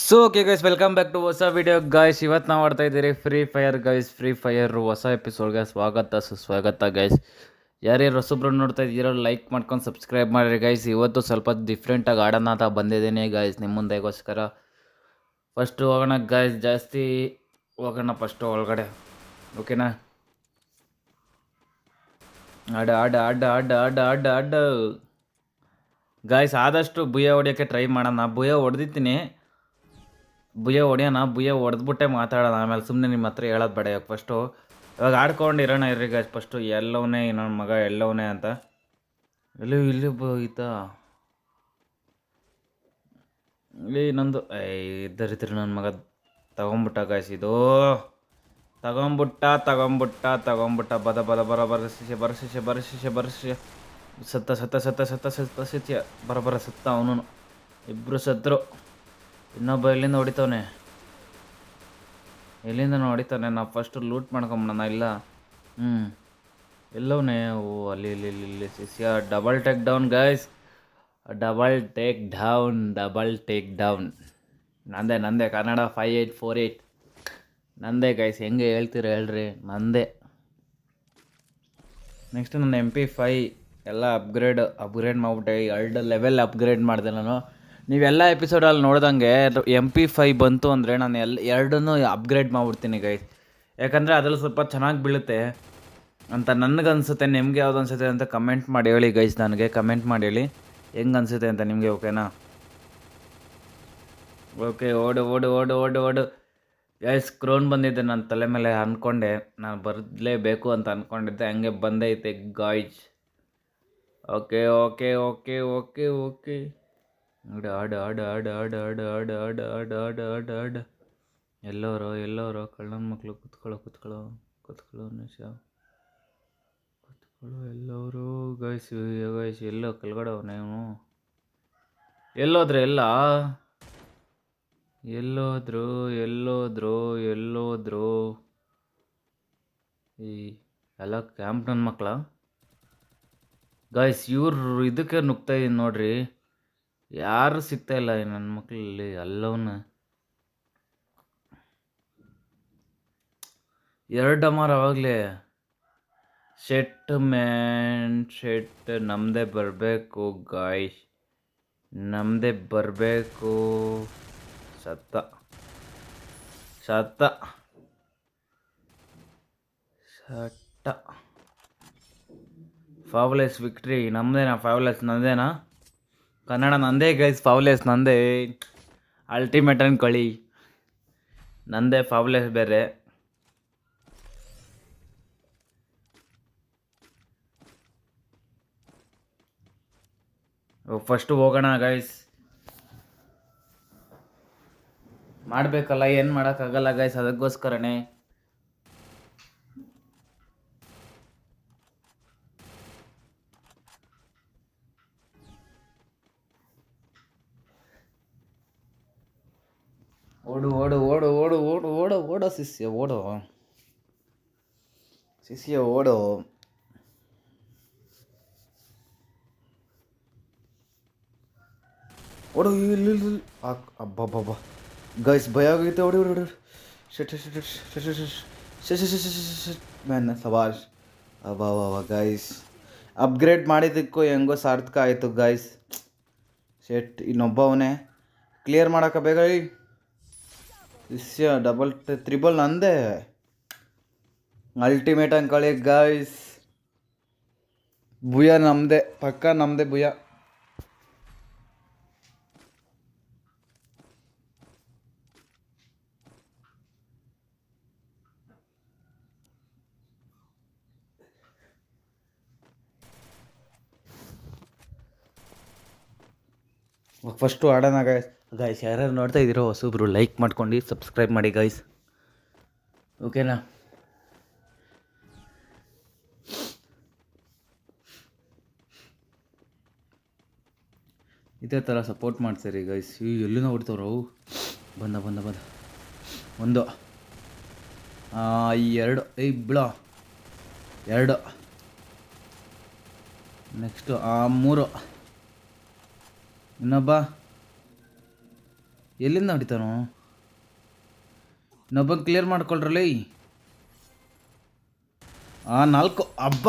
So okay guys welcome back to ಹೊಸ video guys. ಇವತ್ತು ನಾವು ಆಡ್ತಾ ಇದ್ದೀರಿ free fire guys. Free fire ಹೊಸ ಎಪಿಸೋಡ್ಗೆ ಸ್ವಾಗತ ಸುಸ್ವಾಗತ ಗೈಸ್. ಯಾರ್ಯಾರು ಹೊಸಬ್ರು ನೋಡ್ತಾ ಇದ್ದೀರೋ ಲೈಕ್ ಮಾಡ್ಕೊಂಡು ಸಬ್ಸ್ಕ್ರೈಬ್ ಮಾಡಿರಿ ಗೈಸ್. ಇವತ್ತು ಸ್ವಲ್ಪ ಡಿಫ್ರೆಂಟಾಗಿ ಆಡೋಣ ಅಂತ ಬಂದಿದ್ದೀನಿ ಗೈಸ್ ನಿಮ್ಮ ಮುಂದೆಗೋಸ್ಕರ. ಫಸ್ಟು ಹೋಗೋಣ ಗೈಸ್, ಜಾಸ್ತಿ ಹೋಗೋಣ ಫಸ್ಟು ಒಳಗಡೆ, ಓಕೆನಾ? ಆಡ ಆಡ ಆಡ ಆಡ ಆಡ ಆಡ ಆಡ ಗಾಯ್ಸ್. ಆದಷ್ಟು ಭುಯ್ಯ ಹೊಡಿಯೋಕ್ಕೆ ಟ್ರೈ ಮಾಡೋಣ. ಭುಯ್ಯ ಹೊಡೆದಿದ್ದೀನಿ, ಭುಯ್ಯ ಹೊಡಿಯೋಣ. ಭುಯ್ಯ ಹೊಡೆದ್ಬಿಟ್ಟೆ ಮಾತಾಡೋಣ, ಆಮೇಲೆ ಸುಮ್ಮನೆ ನಿಮ್ಮ ಹತ್ರ ಹೇಳೋದು ಬೇಡ. ಇವಾಗ ಫಸ್ಟು ಇವಾಗ ಆಡ್ಕೊಂಡಿರೋಣ ಇರ್ರಿ ಗಾಯ್ಸ್. ಫಸ್ಟು ಎಲ್ಲವನೇ ನನ್ನ ಮಗ ಎಲ್ಲವನೇ ಅಂತ ಎಲ್ಲಿ ಇಲ್ಲಿ ಈತ ಇಲ್ಲಿ ನಂದು ಇದ್ದರಿದ್ರಿ ನನ್ನ ಮಗ ತಗೊಂಬಿಟ್ಟ ಗಾಯ್ಸ್. ಇದು ತಗೊಂಬಿಟ್ಟ ಬದ ಬದ ಬರಸಿಸೆ ಸತ್ತ ಬರ ಸತ್ತ. ಅವನು ಇಬ್ಬರು ಸತ್ರು. ಇನ್ನೊಬ್ಬ ಎಲ್ಲಿಂದ ಹೊಡಿತವನೆ, ಹೊಡಿತಾನೆ. ನಾವು ಫಸ್ಟು ಲೂಟ್ ಮಾಡ್ಕೊಂಬಿಡೋಣ. ಇಲ್ಲ ಎಲ್ಲವನೇ. ಓ ಅಲ್ಲಿ ಇಲ್ಲಿ ಇಲ್ಲಿ ಇಲ್ಲಿ ಶಿಷ್ಯ. Double take down guys, double take down. ನಂದೇ ಕನ್ನಡ 5848 ನಂದೇ ಗೈಸ್. ಹೆಂಗೆ ಹೇಳ್ತೀರ ಹೇಳ್ರಿ, ನಂದೇ. ನೆಕ್ಸ್ಟ್ ನನ್ನ MP5 ಎಲ್ಲ ಅಪ್ಗ್ರೇಡ್ ಮಾಡ್ಬಿಟ್ಟೆ. 2 ಲೆವೆಲ್ ಅಪ್ಗ್ರೇಡ್ ಮಾಡಿದೆ ನಾನು. ನೀವೆಲ್ಲ ಎಪಿಸೋಡಲ್ಲಿ ನೋಡ್ದಂಗೆ MP5 ಬಂತು ಅಂದರೆ ನಾನು ಎರಡನ್ನೂ ಅಪ್ಗ್ರೇಡ್ ಮಾಡಿಬಿಡ್ತೀನಿ ಗೈಸ್. ಯಾಕಂದರೆ ಅದರಲ್ಲಿ ಸ್ವಲ್ಪ ಚೆನ್ನಾಗಿ ಬೀಳುತ್ತೆ ಅಂತ ನನಗನ್ಸುತ್ತೆ. ನಿಮಗೆ ಯಾವ್ದು ಅನಿಸುತ್ತೆ ಅಂತ ಕಮೆಂಟ್ ಮಾಡಿ ಹೇಳಿ ಗೈಸ್. ನನಗೆ ಕಮೆಂಟ್ ಮಾಡಿ ಹೇಳಿ ಹೆಂಗೆ ಅನಿಸುತ್ತೆ ಅಂತ ನಿಮಗೆ, ಓಕೆನಾ? ಓಕೆ, ಓಡು ಗೈಸ್. ಕ್ರೋನ್ ಬಂದಿದ್ದೆ ನನ್ನ ತಲೆ ಮೇಲೆ ಅಂದ್ಕೊಂಡೆ, ನಾನು ಬರಲೇಬೇಕು ಅಂತ ಅಂದ್ಕೊಂಡಿದ್ದೆ. ಹಂಗೆ ಬಂದೈತೆ guys. Okay okay okay okay okay ಆಡ ಆಡ ಆಡ ಆಡ ಆಡ ಆಡ ಆಡ ಆಡ ಆಡ ಆಡ ಆಡ ಆಡ ಎಲ್ಲೋರೋ ಕಳ್ಳನ ಮಕ್ಕಳು. ಕುತ್ಕೊಳ್ಳೋ ನಿಮಿಷ, ಎಲ್ಲವರು ಗೈಸ್. ಎಲ್ಲೋ ಕೆಳಗಡೆ ಅವನೇ ಅವನು. ಎಲ್ಲೋದ್ರು ಈ ಎಲ್ಲ ಕ್ಯಾಂಪ್ ನನ್ನ ಮಕ್ಕಳ ಗೈಸ್. ಇವ್ರು ಇದಕ್ಕೆ ನುಗ್ತಾ ಇದೀನಿ ನೋಡ್ರಿ, ಯಾರು ಸಿಗ್ತಾ ಇಲ್ಲ ನನ್ನ ಮಕ್ಕಳಲ್ಲಿ. ಎಲ್ಲವನ್ನ 2 ಡಮಾರ್ ಆವಾಗಲೇ. ಶೆಟ್ ನಮ್ಮದೇ ಬರಬೇಕು ಗಾಯ್ಸ್, ನಮ್ಮದೇ ಬರಬೇಕು. ಸತ್ತ ಫಾವ್ಲೆಸ್ ವಿಕ್ಟ್ರಿ ನಮ್ಮದೇನಾ? ಫಾವ್ಲೆಸ್ ನಂದೇನಾ? ಕನ್ನಡ ನಂದೇ ಗೈಸ್. ಫಾವ್ಲೆಸ್ ನಂದೇ. ಅಲ್ಟಿಮೇಟ್ ಅನ್ಕೊಳ್ಳಿ, ನಂದೇ ಫಾವ್ಲೆಸ್ ಬೇರೆ. ಫಸ್ಟು ಹೋಗೋಣ ಗೈಸ್. ಮಾಡಬೇಕಲ್ಲ, ಏನು ಮಾಡೋಕ್ಕಾಗಲ್ಲ ಗೈಸ್. ಅದಕ್ಕೋಸ್ಕರನೇ ಓಡು ಶಿಷ್ಯ, ಓಡು. ಇಲ್ಲಿ ಅಬ್ಬಬ್ಬಬ್ಬ ಗೈಸ್, ಭಯ ಆಗೈತೆ. ಹೊಡಿ ಮ್ಯಾನ್ ಸವಾಶ್. ಅಬ್ಬಾ ಗೈಸ್, ಅಪ್ಗ್ರೇಡ್ ಮಾಡಿದ್ದಕ್ಕೂ ಹೆಂಗೋ ಸಾರ್ಥಕ ಆಯಿತು ಗೈಸ್. ಇನ್ನೊಬ್ಬವನೇ ಕ್ಲಿಯರ್ ಮಾಡೋಕೆ ಬೇಗ. ಶಿಷ್ಯ ತ್ರಿಬಲ್ ನಂದೇ. ಅಲ್ಟಿಮೇಟ್ ಅನ್ಕೊಳ್ಳಿ ಗೈಸ್. ಭುಯ ನಮ್ಮದೇ, ಪಕ್ಕ ನಮ್ಮದೇ ಭುಯ. ಫಸ್ಟು ಆಡೋಣ ಗೈಸ್. ಯಾರ್ಯಾರು ನೋಡ್ತಾ ಇದ್ದೀರೋ ಹೊಸಬ್ರು ಲೈಕ್ ಮಾಡ್ಕೊಂಡು ಸಬ್ಸ್ಕ್ರೈಬ್ ಮಾಡಿ ಗೈಸ್, ಓಕೆನಾ? ಇದೇ ಥರ ಸಪೋರ್ಟ್ ಮಾಡ್ತೀರಿ ಗೈಸ್. ಎಲ್ಲಿನ ಹೊಡ್ತವ್ರು ಅವು. ಬಂದ 1 2 ಬಿಳೋ 2. ನೆಕ್ಸ್ಟು 3. ಇನ್ನೊಬ್ಬ ಎಲ್ಲಿಂದ ಹೊಡಿತಾನು? ಇನ್ನೊಬ್ಬ ಕ್ಲಿಯರ್ ಮಾಡ್ಕೊಳ್ರಲ್ಲ. 4 ಹಬ್ಬ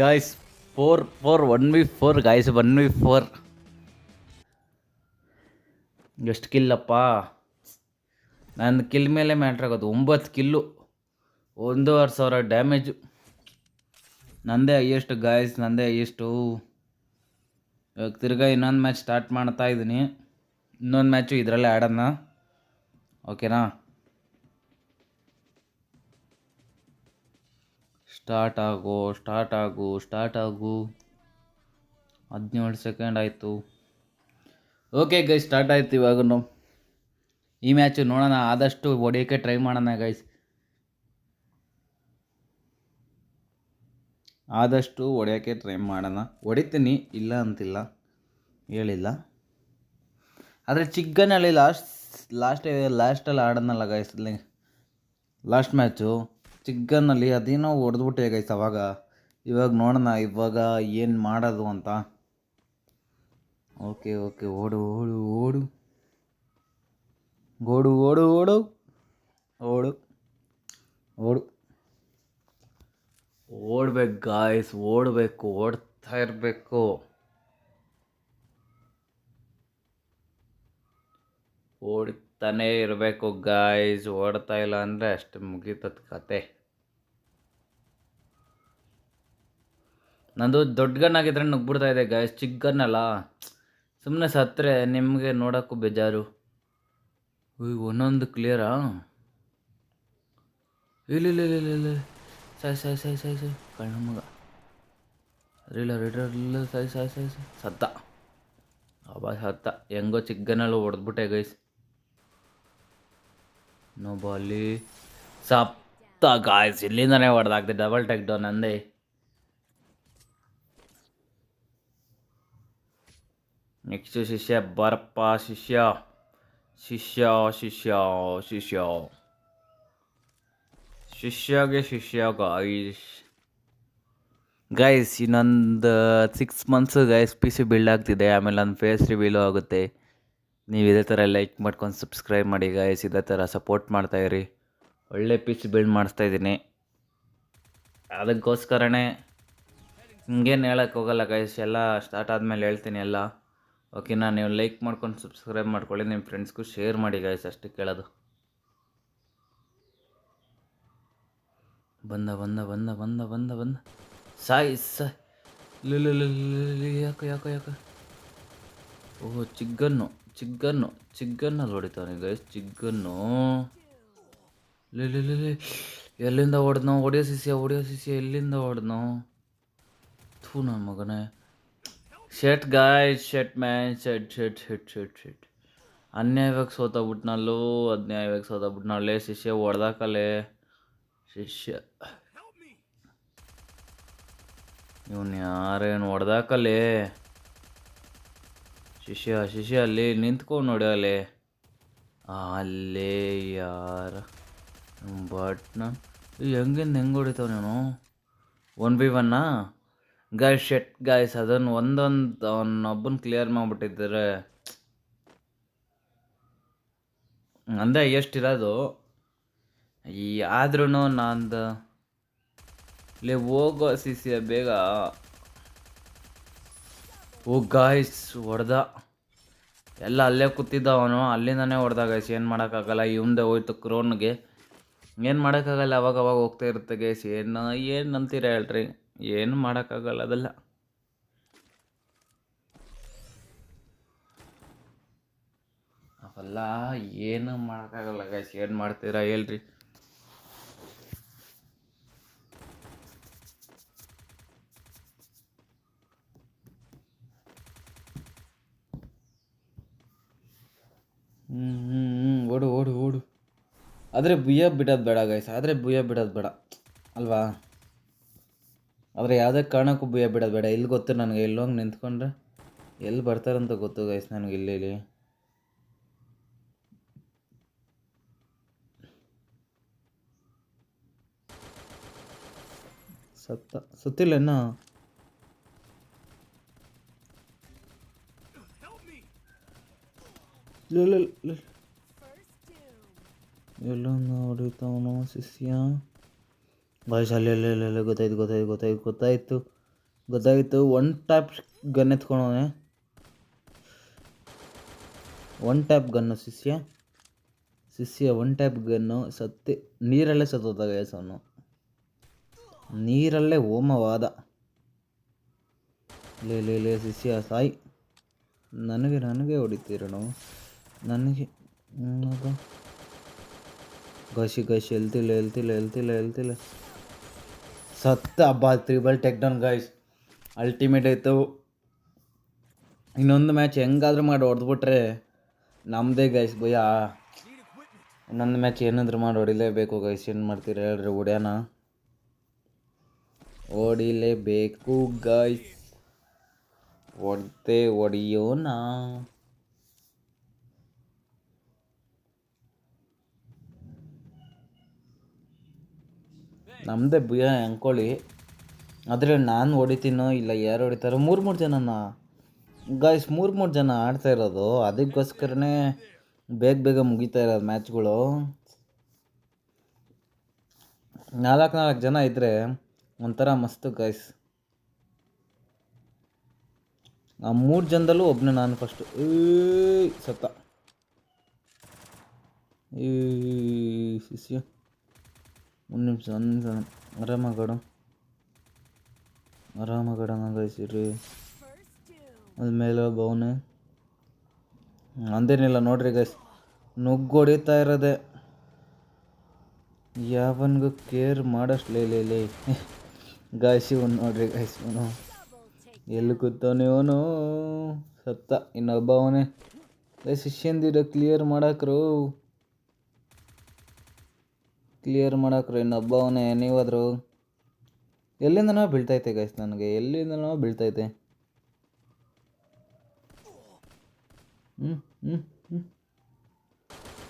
ಗಾಯ್ಸ್. 1v4 guys. 1v4 ಎಷ್ಟು ಕಿಲ್ಲಪ್ಪ? ನನ್ನ ಕಿಲ್ ಮೇಲೆ ಮ್ಯಾಟ್ರ್ ಆಗೋದು. 9 ಕಿಲ್ಲು, 1,500 ಡ್ಯಾಮೇಜು. ನಂದೇ ಹೈಯೆಸ್ಟ್ ಗಾಯ್ಸ್, ನಂದೇ ಹೈಯೆಸ್ಟು. ಇವಾಗ ತಿರ್ಗಾ ಇನ್ನೊಂದು ಮ್ಯಾಚ್ ಸ್ಟಾರ್ಟ್ ಮಾಡ್ತಾ ಇದ್ದೀನಿ. ಇನ್ನೊಂದು ಮ್ಯಾಚು ಇದರಲ್ಲೇ ಆಡೋಣ, ಓಕೆನಾ? ಸ್ಟಾರ್ಟ್ ಆಗು 17 ಸೆಕೆಂಡ್ ಆಯಿತು. ಓಕೆ ಗೈಸ್, ಸ್ಟಾರ್ಟ್ ಆಯ್ತು ಇವಾಗೂ. ಈ ಮ್ಯಾಚು ನೋಡೋಣ, ಆದಷ್ಟು ಹೊಡಿಯೋಕ್ಕೆ ಟ್ರೈ ಮಾಡೋಣ ಗೈಸ್. ಆದಷ್ಟು ಹೊಡಿಯೋಕ್ಕೆ ಟ್ರೈ ಮಾಡೋಣ. ಹೊಡಿತೀನಿ, ಇಲ್ಲ ಅಂತಿಲ್ಲ, ಹೇಳಿಲ್ಲ. ಆದರೆ ಚಿಕ್ಕನಲ್ಲಿ ಲಾಸ್ಟಲ್ಲಿ ಆಡೋಣಲ್ಲ ಗೈಸ್. ಲಾಸ್ಟ್ ಮ್ಯಾಚು ಚಿಕ್ಕನಲ್ಲಿ ಅದೇನೋ ಹೊಡೆದ್ಬಿಟ್ಟೆ ಗೈಸ್ ಅವಾಗ. ಇವಾಗ ನೋಡೋಣ ಇವಾಗ ಏನು ಮಾಡೋದು ಅಂತ. ಓಕೆ ಓಡು ಓಡು ಓಡು ಓಡು ಓಡು ಓಡು ಓಡು ಓಡು ಓಡ್ಬೇಕು ಗಾಯ್ಸ್, ಓಡಬೇಕು, ಓಡ್ತಾ ಇರಬೇಕು. ಓಡ್ತಾನೇ ಇರಬೇಕು ಗಾಯ್ಸ್. ಓಡ್ತಾ ಇಲ್ಲ ಅಂದರೆ ಅಷ್ಟು ಮುಗೀತದ ಕತೆ. ನಂದು ದೊಡ್ಡ ಗನ್ನಾಗಿದ್ರೆ ನುಗ್ಬಿಡ್ತಾ ಇದೆ ಗಾಯ್ಸ್. ಚಿಕ್ಕ ಗನ್ನಲ್ಲ, ಸುಮ್ಮನೆ ಸತ್ತರೆ ನಿಮಗೆ ನೋಡೋಕ್ಕೂ ಬೇಜಾರು. ಒಂದೊಂದು ಕ್ಲಿಯರಾ? ಇಲ್ಲ ಸಾಯ್ ಕಳ್ಳ ಮಗ. ಇಲ್ಲ ಸಾಯ್ ಸತ್ತ. ಸತ್ತ. ಹೆಂಗೋ ಚಿಕ್ಕನಲ್ಲಿ ಹೊಡೆದ್ಬಿಟ್ಟೆ ಗೈಸ್. ಬಾಲಿ ಸತ್ತ ಗಾಯ್ಸ್. ಇಲ್ಲಿಂದನೇ ಹೊಡೆದಾಗ್ದೆ. ಡಬಲ್ ಟೆಕ್ ಡೌನ್ ಅಂದೆ. ನೆಕ್ಸ್ಟ್ ಶಿಷ್ಯ ಬರಪ್ಪ. ಶಿಷ್ಯ ಗೈಸ್. ಇನ್ನೊಂದು 6 ಮಂತ್ಸು ಗೈಸ್ PC ಬಿಲ್ಡ್ ಆಗ್ತಿದೆ. ಆಮೇಲೆ ನನ್ನ ಫೇಸ್ ರಿವೀಲು ಆಗುತ್ತೆ. ನೀವು ಇದೇ ಥರ ಲೈಕ್ ಮಾಡ್ಕೊಂಡು ಸಬ್ಸ್ಕ್ರೈಬ್ ಮಾಡಿ ಗೈಸ್. ಇದೇ ಥರ ಸಪೋರ್ಟ್ ಮಾಡ್ತಾಯಿರಿ. ಒಳ್ಳೆ PC ಬಿಲ್ಡ್ ಮಾಡಿಸ್ತಾಯಿದ್ದೀನಿ. ಅದಕ್ಕೋಸ್ಕರನೇ ಹಿಂಗೇನು ಹೇಳೋಕ್ಕೆ ಹೋಗಲ್ಲ ಗೈಸ್. ಎಲ್ಲ ಸ್ಟಾರ್ಟ್ ಆದಮೇಲೆ ಹೇಳ್ತೀನಿ ಎಲ್ಲ, ಓಕೆನಾ? ನೀವು ಲೈಕ್ ಮಾಡ್ಕೊಂಡು ಸಬ್ಸ್ಕ್ರೈಬ್ ಮಾಡ್ಕೊಳ್ಳಿ. ನಿಮ್ಮ ಫ್ರೆಂಡ್ಸ್ಗೂ ಶೇರ್ ಮಾಡಿ ಗೈಸ್, ಅಷ್ಟೇ ಕೇಳೋದು. ಬಂದ ಸಾಯ್ ಯಾಕೆ ಓಹ್ ಚಿಗ್ಗನ್ನಲ್ಲಿ ಹೊಡಿತಾನೆ ಗೈಸ್. ಚಿಗ್ಗನ್ನು ಎಲ್ಲಿಂದ ಹೊಡೆದ್ನೋ? ಹೊಡಿಯೋ ಶಿಷ್ಯ ಎಲ್ಲಿಂದ ಹೊಡೆದ್ನೋ? ಥೂ ನನ್ನ ಮಗನೇ. Shit guys, shit man, shit. ಅನ್ಯಾಯವಾಗಿ ಸೋತೋಗ್ಬಿಟ್ನಲ್ಲೇ ಶಿಷ್ಯ. ಹೊಡೆದಾಕಲ್ಲೇ ಶಿಷ್ಯ. ಇವನು ಯಾರೇನು ಹೊಡೆದಾಕಲ್ಲೇ ಶಿಷ್ಯ. ಅಲ್ಲಿ ನಿಂತ್ಕೊಂಡು ನೋಡಲೇ. ಅಲ್ಲೇ ಯಾರ ಬಟ್ನ ಹೆಂಗೆ ಹೊಡಿತಾವ ನೀನು? 1v1 guys. Set guys. ಅದನ್ನು ಅವನೊಬ್ಬನ ಕ್ಲಿಯರ್ ಮಾಡಿಬಿಟ್ಟಿದ್ದಾರೆ. ಅಂದರೆ ಎಷ್ಟಿರೋದು ಆದ್ರೂ ನಂದು ಲೇ ಹೋಗೋ ಶಿಷ್ಯ ಬೇಗ. ಓ ಗಾಯ್ಸ್, ಹೊಡೆದ. ಎಲ್ಲ ಅಲ್ಲೇ ಕೂತಿದ್ದ ಅವನು. ಅಲ್ಲಿಂದನೇ ಹೊಡೆದ ಗೈಸ್. ಏನು ಮಾಡೋಕ್ಕಾಗಲ್ಲ. ಇವಂದೇ ಹೋಯ್ತು ಕ್ರೋನ್ಗೆ. ಏನು ಮಾಡೋಕ್ಕಾಗಲ್ಲ. ಅವಾಗ ಹೋಗ್ತಾ ಇರುತ್ತೆ ಗೈಸ್. ಏನು ಅಂತೀರ ಹೇಳ್ರಿ? ಏನು ಮಾಡೋಕ್ಕಾಗಲ್ಲ ಅದೆಲ್ಲ. ಅವೆಲ್ಲ ಏನು ಮಾಡೋಕ್ಕಾಗಲ್ಲ ಗೈಸ್. ಏನು ಮಾಡ್ತೀರಾ ಹೇಳ್ರಿ? ಓಡು. ಆದರೆ ಭುಯ್ಯ ಬಿಡೋದು ಬೇಡ ಗೈಸ್. ಅಲ್ವಾ? ಆದರೆ ಯಾವುದೇ ಕಾರಣಕ್ಕೂ ಭುಯ್ಯ ಬಿಡೋದು ಬೇಡ. ಇಲ್ಲಿ ಗೊತ್ತು ನನಗೆ. ಎಲ್ಲೋಗಿ ನಿಂತ್ಕೊಂಡ್ರೆ ಎಲ್ಲಿ ಬರ್ತಾರಂತ ಗೊತ್ತು ಗೈಸ್ ನನಗೆ. ಇಲ್ಲಿ ಸತ್ತಿಲ್ಲ ಇನ್ನು. ಎಲ್ಲೊಂದು ಹೊಡಿತಾವನು ಶಿಷ್ಯ. ಬಾಯ್ಸ್ ಅಲ್ಲೆಲ್ಲ ಗೊತ್ತಾಯ್ತು. ಒನ್ ಟ್ಯಾಪ್ ಗನ್ ಎತ್ಕೊಳೋನೆ. ಒನ್ ಟ್ಯಾಪ್ ಗನ್ನು ಶಿಷ್ಯ ಒನ್ ಟ್ಯಾಪ್ ಗನ್ನು ನೀರಲ್ಲೇ ಸತ್ತೋದಾಗ ಅವನು. ನೀರಲ್ಲೇ ಹೋಮವಾದ. ಲೇ ಶಿಷ್ಯ ಸಾಯಿ. ನನಗೆ ಹೊಡಿತೀರಣ. ನನಗೆ ಗಾಯ್ಸ್ ಎಲ್ತಿಲ್ಲ. ಸತ್ತ ಹಬ್ಬ. 3 ಟೇಕ್ ಡೌನ್ ಗಾಯ್ಸ್. ಅಲ್ಟಿಮೇಟ್ ಆಯಿತು. ಇನ್ನೊಂದು ಮ್ಯಾಚ್ ಹೆಂಗಾದ್ರೂ ಮಾಡಿ ಹೊಡೆದ್ಬಿಟ್ರೆ ನಮ್ಮದೇ ಗೈಸ್ ಭಯ. ಇನ್ನೊಂದು ಮ್ಯಾಚ್ ಏನಾದರೂ ಮಾಡಿ ಹೊಡಿಲೇಬೇಕು ಗೈಸ್. ಏನು ಮಾಡ್ತೀರ ಹೇಳ್ರಿ? ಹೊಡಿಲೇಬೇಕು ಗೈಸ್. ಹೊಡಿಯೋಣ. ನಮ್ಮದೇ ಭಯ ಅಂದ್ಕೊಳ್ಳಿ. ಆದರೆ ನಾನು ಹೊಡಿತೀನೋ ಇಲ್ಲ ಯಾರು ಹೊಡಿತಾರೋ. 3 ಜನನ ಗಾಯ್ಸ್. 3 ಜನ ಆಡ್ತಾ ಇರೋದು. ಅದಕ್ಕೋಸ್ಕರನೇ ಬೇಗ ಮುಗಿತಾ ಇರೋದು ಮ್ಯಾಚ್ಗಳು. 4 ಜನ ಇದ್ದರೆ ಒಂಥರ ಮಸ್ತು ಗಾಯ್ಸ್. ಆ 3 ಜನದಲ್ಲೂ ಒಬ್ಬನೇ ನಾನು ಫಸ್ಟು. ಸತ್ತ ಶಿಷ್ಯ. ಒಂದು ನಿಮಿಷ ಆರಾಮಾಗಡೋಣ ಗಾಯ್ಸಿರಿ. ಅದ್ಮೇಲೆ ಬೌನೆ ಅಂದೇನಿಲ್ಲ ನೋಡ್ರಿ ಗೈಸ್. ನುಗ್ಗು ಹೊಡಿತಾ ಇರೋದೆ. ಯಾವನ್ಗೂ ಕೇರ್ ಮಾಡಷ್ಟಲೇ ಗಾಯ್ಸ್. ಇವನು ನೋಡ್ರಿ ಗಾಯ್ಸ್. ಇವನು ಎಲ್ಲಿ ಕೂತವನು ಇವನು. ಸತ್ತ. ಇನ್ನೊಬ್ಬ ಅವನೇ ಗೈಸ್. ಶಿಷ್ಯಂದಿರ ಕ್ಲಿಯರ್ ಮಾಡಾಕ್ರು. ಇನ್ನೊಬ್ಬ ಅವನೇ. ನೀವಾದ್ರು ಎಲ್ಲಿಂದನೋ ಬೀಳ್ತೈತೆ ಗೈಸ್. ನನಗೆ ಎಲ್ಲಿಂದನೋ ಬೀಳ್ತೈತೆ.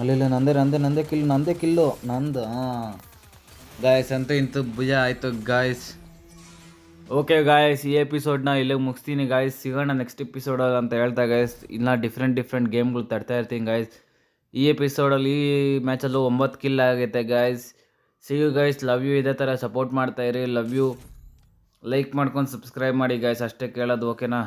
ಅಲ್ಲಿಲ್ಲ ನಂದೇ ಕಿಲ್ಲು ನಂದು. ಗಾಯ್ಸ್ ಅಂತೂ ಇಂತೂ ಭುಜ ಆಯಿತು ಗಾಯ್ಸ್. ಓಕೆ ಗಾಯ್ಸ್, ಈ ಎಪಿಸೋಡ್ನ ಇಲ್ಲಿಗೆ ಮುಗಿಸ್ತೀನಿ ಗಾಯ್ಸ್. ಸಿಗೋಣ ನೆಕ್ಸ್ಟ್ ಎಪಿಸೋಡಲ್ಲಿ ಅಂತ ಹೇಳ್ತಾ ಗಾಯ್ಸ್. ಇಲ್ಲ ಡಿಫ್ರೆಂಟ್ ಗೇಮ್ಗಳು ತರ್ತಾ ಇರ್ತೀನಿ ಗಾಯ್ಸ್. ಈ ಎಪಿಸೋಡಲ್ಲಿ ಈ ಮ್ಯಾಚಲ್ಲೂ 9 ಕಿಲ್ ಆಗೈತೆ guys. See you guys. Love you. ಇದೇ ಥರ ಸಪೋರ್ಟ್ ಮಾಡ್ತಾಯಿರಿ. Love you. ಲೈಕ್ ಮಾಡ್ಕೊಂಡು ಸಬ್ಸ್ಕ್ರೈಬ್ ಮಾಡಿ ಗಾಯ್ಸ್. ಅಷ್ಟೇ ಕೇಳೋದು. ಓಕೆನಾ?